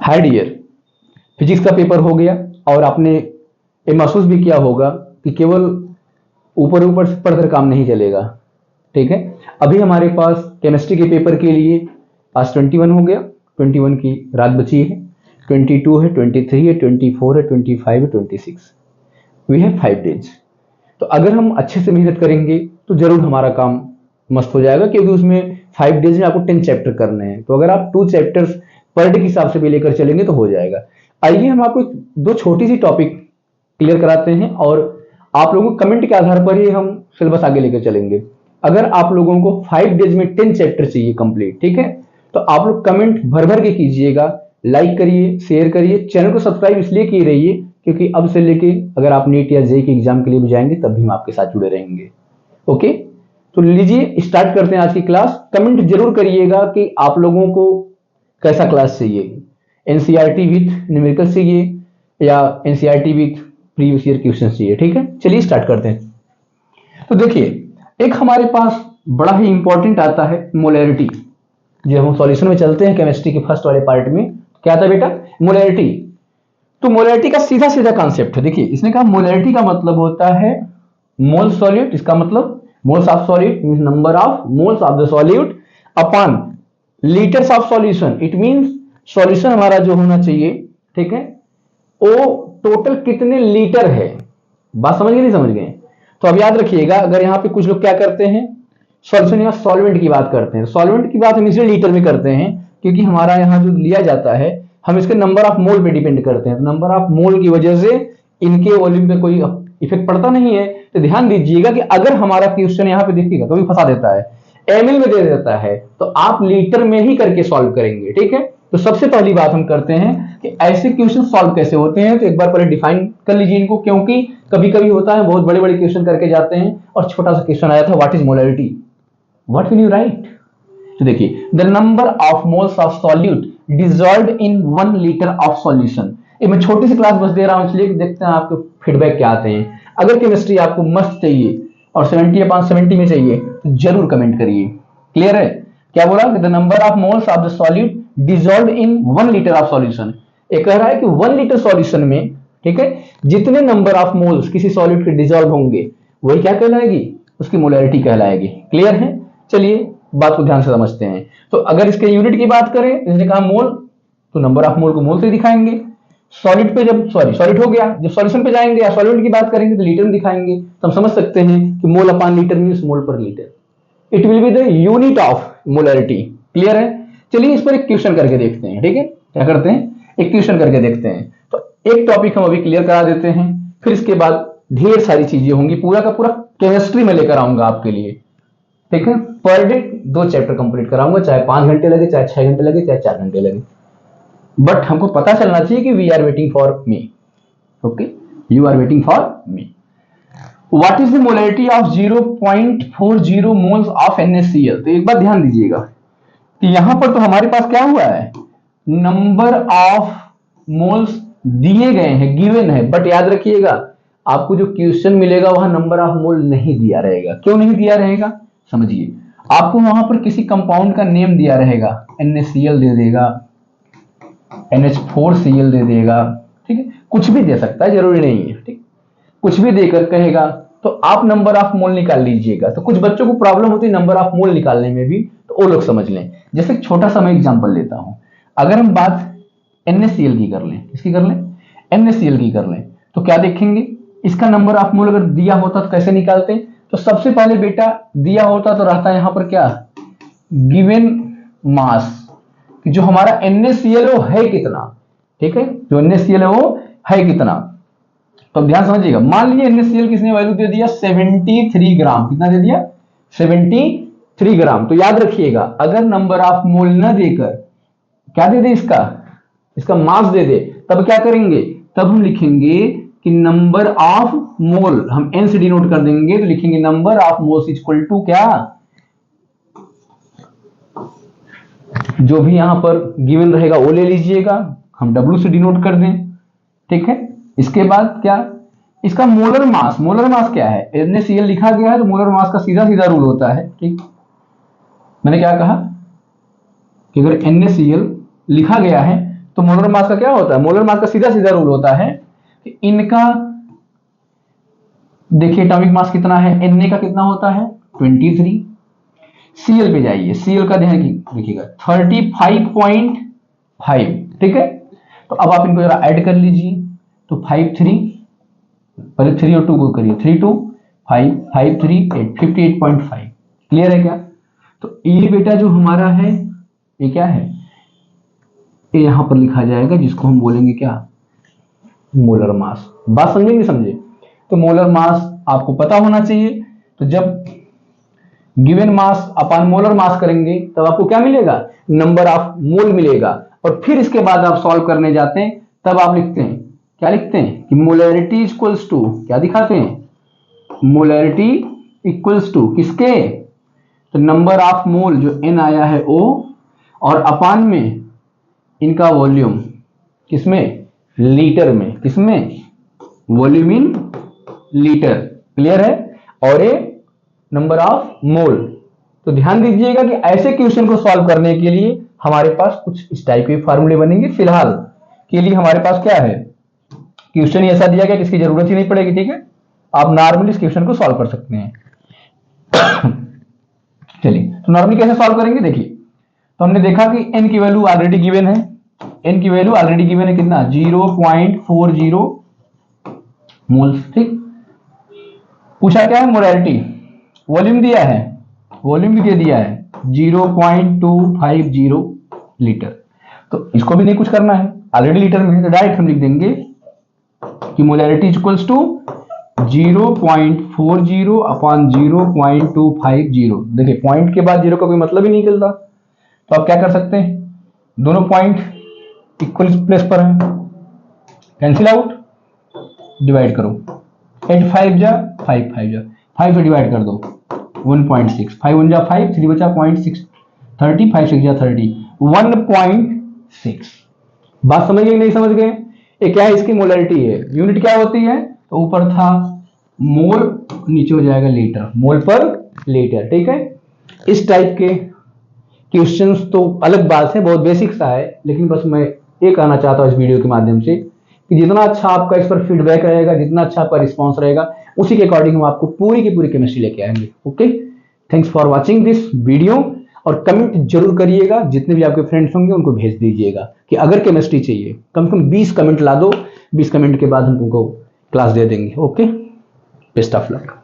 Third year physics का paper हो गया और आपने ये महसूस भी किया होगा कि केवल ऊपर ऊपर से पढ़कर काम नहीं चलेगा। ठीक है, अभी हमारे पास केमिस्ट्री के पेपर के लिए आज 21 हो गया, 21 की रात बची है, 22 है, 23 है, 24 है, 25 है, 26, वी हैव 5 डेज। तो अगर हम अच्छे से मेहनत करेंगे तो जरूर हमारा काम मस्त हो जाएगा, क्योंकि उसमें 5 डेज में आपको 10 चैप्टर करने हैं। तो अगर आप 2 चैप्टर्स पर डे के हिसाब से भी लेकर चलेंगे तो हो जाएगा। आइए हम आपको दो छोटी सी टॉपिक क्लियर कराते हैं और आप लोगों को कमेंट के आधार पर ही हम सिलेबस आगे लेकर चलेंगे। अगर आप लोगों को 5 डेज में 10 चैप्टर चाहिए कंप्लीट, ठीक है, तो आप लोग कमेंट भर भर के कीजिएगा, लाइक करिए, शेयर करिए, चैनल को सब्सक्राइब इसलिए किए रहिए क्योंकि अब से लेके अगर आप नीट या जेईई के एग्जाम के लिए भी जाएंगे तब भी हम आपके साथ जुड़े रहेंगे। ओके, तो लीजिए स्टार्ट करते हैं आज की क्लास। कमेंट जरूर करिएगा कि आप लोगों को कैसा क्लास चाहिए, एनसीईआरटी विथ न्यूमेरिकल चाहिए या NCERT with previous year question चाहिए। ठीक है, चलिए स्टार्ट करते हैं। तो देखिए, एक हमारे पास बड़ा ही इंपॉर्टेंट आता है मोलैरिटी। जब हम सॉल्यूशन में चलते हैं केमिस्ट्री के फर्स्ट वाले पार्ट में, क्या आता है बेटा? मोलैरिटी। तो मोलैरिटी का सीधा सीधा कॉन्सेप्ट है। देखिए, इसने कहा मोलैरिटी का मतलब होता है मोल सॉल्यूट, इसका मतलब moles of solute means number of moles of the solute upon litres of solution. It means solution हमारा जो होना चाहिए, ठीक है, वो टोटल कितने लीटर है। बात समझ गए नहीं समझ गए? तो अब याद रखिएगा, अगर यहां पे कुछ लोग क्या करते हैं, सॉल्यूशन या सॉल्वेंट की बात करते हैं। सॉल्वेंट की बात हम इसलिए लीटर में करते हैं क्योंकि हमारा यहाँ जो लिया जाता है हम इसके नंबर ऑफ मोल पे डिपेंड करते हैं। नंबर ऑफ मोल की वजह से इनके वॉल्यूम पे कोई इफेक्ट पड़ता नहीं है। तो ध्यान दीजिएगा कि अगर हमारा क्वेश्चन यहाँ पे देखिएगा कभी फंसा देता है, एमएल में दे देता है, तो आप लीटर में ही करके सॉल्व करेंगे। ठीक है, तो सबसे पहली बात हम करते हैं कि ऐसे क्वेश्चन सॉल्व कैसे होते हैं। तो एक बार पहले डिफाइन कर लीजिए इनको, क्योंकि कभी कभी होता है बहुत बड़े बड़े क्वेश्चन करके जाते हैं और छोटा सा क्वेश्चन आया था, what is molarity, what will you right. तो देखिए, the number of moles of solute dissolved in 1 litre of solution. ये मैं छोटी सी क्लास बस दे रहा हूं, इसलिए देखते हैं आपके फीडबैक क्या आते हैं। अगर केमिस्ट्री आपको मस्त चाहिए और 70/70 में चाहिए तो जरूर कमेंट करिए। क्लियर है? क्या बोला कि the number of moles of the solute dissolved in 1 litre of solution. ये कह रहा है कि 1 लीटर सॉल्यूशन में, ठीक है, जितने नंबर ऑफ मोल्स किसी सॉल्यूट के डिजॉल्व होंगे वही क्या कहलाएगी, उसकी मोलैरिटी कहलाएगी। क्लियर है? चलिए बात को ध्यान से समझते हैं। तो अगर इसके यूनिट की बात करें, इसने कहा मोल, तो नंबर ऑफ मोल को मोल से दिखाएंगे। सॉलिड पे जब सॉलिड हो गया, जब सॉल्यूशन पे जाएंगे या सॉल्वेंट की बात करेंगे तो लीटर में दिखाएंगे। तो हम समझ सकते हैं कि मोल अपॉन लीटर मींस मोल पर litre. It will be the unit of molarity. Clear है? चलिए इस पर एक क्वेश्चन करके देखते हैं। ठीक है, क्या करते हैं, एक क्वेश्चन करके देखते हैं। तो एक टॉपिक हम अभी क्लियर करा देते हैं, फिर इसके बाद ढेर सारी चीजें होंगी, पूरा का पूरा केमिस्ट्री में लेकर आऊंगा आपके लिए। ठीक है, पर डे 2 चैप्टर कंप्लीट कराऊंगा, चाहे 5 घंटे लगे, चाहे 6 घंटे लगे, चाहे 4 घंटे लगे, बट हमको पता चलना चाहिए कि we are waiting for me. Okay, you are waiting for me. What is the molarity of 0.40 moles of NaCl। तो एक बात ध्यान दीजिएगा कि यहां पर तो हमारे पास क्या हुआ है, नंबर ऑफ मोल्स दिए गए हैं, गिवन है, बट याद रखिएगा आपको जो क्वेश्चन मिलेगा वहां नंबर ऑफ मोल नहीं दिया रहेगा। क्यों नहीं दिया रहेगा, समझिए। आपको वहां पर किसी कंपाउंड का नेम दिया रहेगा, NaCl दे देगा, NH4Cl दे देगा, ठीक है, कुछ भी दे सकता है, जरूरी नहीं है। ठीक, कुछ भी देकर कहेगा तो आप नंबर ऑफ मोल निकाल लीजिएगा। तो कुछ बच्चों को प्रॉब्लम होती है नंबर ऑफ मोल निकालने में भी, तो वो लोग समझ लें। जैसे छोटा सा मैं एग्जांपल लेता हूं, अगर हम बात NaCl की कर लें, किसकी कर लें, NaCl की कर लें, तो क्या देखेंगे, इसका नंबर ऑफ मोल अगर दिया होता तो कैसे निकालते? तो सबसे पहले बेटा दिया होता तो रहता है यहां पर क्या, गिवन मास, कि जो हमारा NaCl वो है कितना। ठीक है, जो NaCl है वो है कितना। तो ध्यान समझिएगा, मान लीजिए NaCl किसने वैल्यू दे दिया 73 ग्राम। कितना दे दिया, 73 ग्राम। तो याद रखिएगा, अगर नंबर ऑफ मोल न देकर क्या दे दे, इसका मास दे दे, तब क्या करेंगे, तब हम लिखेंगे कि नंबर ऑफ मोल, हम n से डिनोट कर देंगे, तो लिखेंगे number of moles equal to क्या, जो भी यहां पर गिवन रहेगा वो ले लीजिएगा, हम W से डिनोट कर दें। ठीक है, इसके बाद क्या, इसका मोलर मास, मोलर मास क्या है, NaCl लिखा गया है तो मोलर मास का सीधा सीधा रूल होता है। ठीक, मैंने क्या कहा कि अगर NaCl लिखा गया है तो मोलर मास का क्या होता है, मोलर मास का सीधा सीधा रूल होता है कि इनका देखिए एटॉमिक मास कितना है, Na का कितना होता है 23, Cl पे जाइए, Cl का ध्यान देखिएगा 35.5, ठीक है। तो अब आप इनको जरा ऐड कर लीजिए, तो 5 3, पहले 3 और 2 को करिए, 3 2 5 5 3 8, 58.5, क्लियर है क्या। तो ये बेटा जो हमारा है ये क्या है, ये यहां पर लिखा जाएगा जिसको हम बोलेंगे क्या, मोलर मास। बात समझेंगे, समझे। तो मोलर मास आपको पता होना चाहिए। तो जब given mass upon molar mass करेंगे तब आपको क्या मिलेगा, नंबर ऑफ मोल मिलेगा। और फिर इसके बाद आप सॉल्व करने जाते हैं तब आप लिखते हैं, क्या लिखते हैं कि मोलैरिटी इक्वल्स टू, क्या दिखाते हैं, मोलैरिटी इक्वल्स टू किसके, तो नंबर ऑफ मोल जो n आया है O, और अपान में इनका वॉल्यूम, किसमें, लीटर में, किसमें, वॉल्यूम इन लीटर, क्लियर है, और ये नंबर ऑफ मोल। तो ध्यान दीजिएगा कि ऐसे क्वेश्चन को सॉल्व करने के लिए हमारे पास कुछ इस टाइप के फार्मूले बनेंगे। फिलहाल के लिए हमारे पास क्या है, क्वेश्चन ऐसा दिया गया कि इसकी जरूरत ही नहीं पड़ेगी, ठीक है, आप नॉर्मली इस क्वेश्चन को सॉल्व कर सकते हैं। चलिए, तो नॉर्मली कैसे सॉल्व करेंगे, देखिए। तो हमने देखा कि n की वैल्यू ऑलरेडी गिवन है, n की वैल्यू ऑलरेडी गिवन है कितना, 0.40 मोल्स, ठीक। पूछा क्या है, मोलैरिटी, वॉल्यूम दिया है, वॉल्यूम भी दे दिया है 0.250 लीटर। तो इसको भी नहीं कुछ करना है, ऑलरेडी लीटर में है, तो डायरेक्ट हम लिख देंगे कि मोलैरिटी इक्वल्स टू 0.40 अपॉन 0.250। देखिए पॉइंट के बाद जीरो का कोई मतलब ही नहीं निकलता, तो आप क्या कर सकते हैं, दोनों पॉइंट इक्वल प्लेस पर हैं, कैंसिल आउट, डिवाइड करो, 8 5 जा 5 5 जा 5 से डिवाइड कर दो 1.6, 5 1 जा 5, 3 बचा 0.6, 30, 5 6 जा 30, 1.6। बात समझ गए नहीं समझ गए, ये क्या है, इसकी मोलैरिटी है। यूनिट क्या होती है, तो ऊपर था मोल, नीचे हो जाएगा लीटर, मोल पर लीटर, ठीक है। इस टाइप के क्वेश्चंस तो अलग बात है, बहुत बेसिक सा है, लेकिन बस मैं ये कहना चाहता हूँ इस वीडियो के माध्यम से कि जितना अच्छा आपका इस पर फीडबैक रहेगा, जितना अच्छा आपका रिस्पॉन्स रहेगा, उसी के अकॉर्डिंग हम आपको पूरी की पूरी केमिस्ट्री लेके आएंगे। Okay, thanks for watching this video, और कमेंट जरूर करिएगा, जितने भी आपके फ्रेंड्स होंगे उनको भेज दीजिएगा कि अगर केमिस्ट्री चाहिए कम से कम 20 कमेंट ला दो, 20 कमेंट के बाद हम तुमको क्लास दे देंगे। Okay, best of luck.